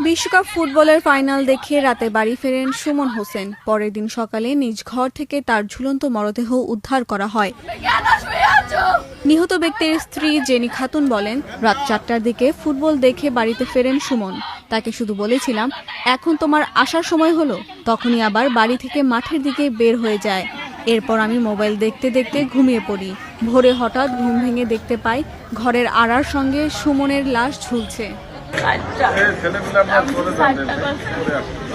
বিশ্বকাপ ফুটবলের ফাইনাল দেখে রাতে বাড়ি ফেরেন সুমন হোসেন। পরের দিন সকালে নিজ ঘর থেকে তার ঝুলন্ত মরদেহ উদ্ধার করা হয়। নিহত ব্যক্তির স্ত্রী জেনি খাতুন বলেন, রাত 4টার দিকে ফুটবল দেখে বাড়িতে ফেরেন সুমন। তাকে শুধু বলেছিলাম, এখন তোমার আসার সময় হলো। তখনই আবার বাড়ি থেকে মাঠের দিকে বের হয়ে যায়। এরপর আমি মোবাইল দেখতে দেখতে ঘুমিয়ে পড়ি। ভোরে হঠাৎ ঘুম ভেঙে দেখতে পাই ঘরের আড়ার সঙ্গে সুমনের লাশ ঝুলছে।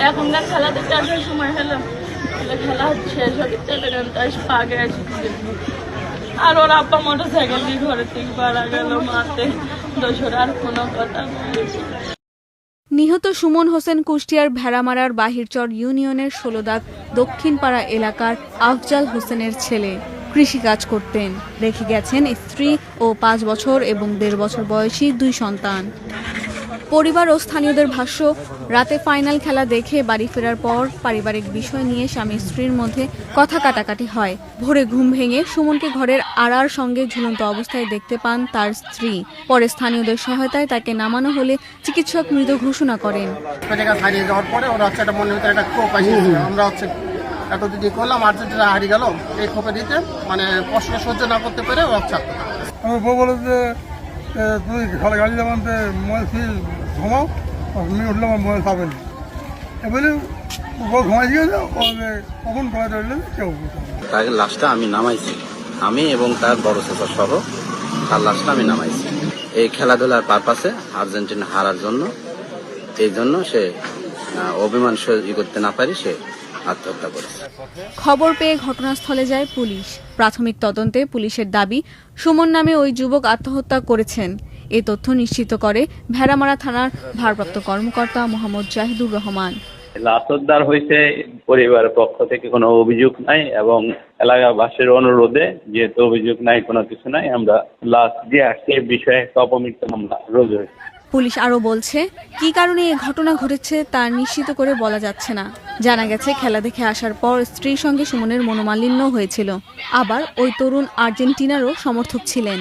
এখনকার খেলাতে 4টার সময় হলো, খেলা শেষ হবে আগে আর ওর আব্বা মোটর সাইকেল দিয়ে ঘরের থেকে মারা গেল মারতে। দোষর আর কোনো কথা নেই। নিহত সুমন হোসেন কুষ্টিয়ার ভেড়ামারার বাহিরচর ইউনিয়নের 16 দাগ দক্ষিণপাড়া এলাকার আফজাল হোসেনের ছেলে। কৃষিকাজ করতেন। রেখে গেছেন স্ত্রী ও 5 বছর এবং 1.5 বছর বয়সী 2 সন্তান। পরিবার ও স্থানীয়দের ভাষ্য, রাতে ফাইনাল খেলা দেখে বাড়ি ফেরার পর পারিবারিক বিষয় নিয়ে স্বামী স্ত্রীর মধ্যে কথা কাটাকাটি হয়। ভোরে ঘুম ভেঙে সুমনকে ঘরের আড়ার সঙ্গে ঝুলন্ত অবস্থায় দেখতে পান তার স্ত্রী। পরে স্থানীয়দের সহায়তায় তাকে নামানো হলে চিকিৎসক মৃত ঘোষণা করেন। এতদিন করলাম, আর্জেন্টিনা হারিয়ে গেল। এই ক্ষোভে দিতে কষ্ট সহ্য না করতে পেরে রক্ষা। আমার বউ বলে যে তুই খালি গাড়ি যাবেন মোবাইল ঘুমাও, তুমি উঠলে আমার মোবাইল পাবেন। এবারে বউ ঘুমাই গিয়েছে, কখন ঘুমাতে উঠলে কেউ তার লাশটা আমি নামাইছি, আমি এবং তার বড় চাচা সহ তার লাশটা আমি নামাইছি এই খেলাধুলার পারপাসে, আর্জেন্টিনা হারার জন্য। এই জন্য সে অভিমান করতে না পারি সে আত্মহত্যা করেছে। খবর পেয়ে ঘটনাস্থলে যায় পুলিশ। প্রাথমিক তদন্তে পুলিশের দাবি, সুমন নামে ওই যুবক আত্মহত্যা করেছেন। এ তথ্য নিশ্চিত করে ভেড়ামারা থানার ভারপ্রাপ্ত কর্মকর্তা মোহাম্মদ জাহিদুর রহমান। লাশ উদ্ধার হয়েছে, পরিবারের পক্ষ থেকে কোনো অভিযোগ নাই এবং এলাকাবাসীর অনুরোধে যেহেতু অভিযোগ নাই, কোনো কিছু নাই, আমরা লাশ দিয়ে আসছে বিষয়ে একটা অপমৃত্যু মামলা রুজু হয়েছে। পুলিশ আরও বলছে, কী কারণে এ ঘটনা ঘটেছে তা নিশ্চিত করে বলা যাচ্ছে না। জানা গেছে, খেলা দেখে আসার পর স্ত্রীর সঙ্গে সুমনের মনোমালিন্য হয়েছিল। আবার ওই তরুণ আর্জেন্টিনারও সমর্থক ছিলেন।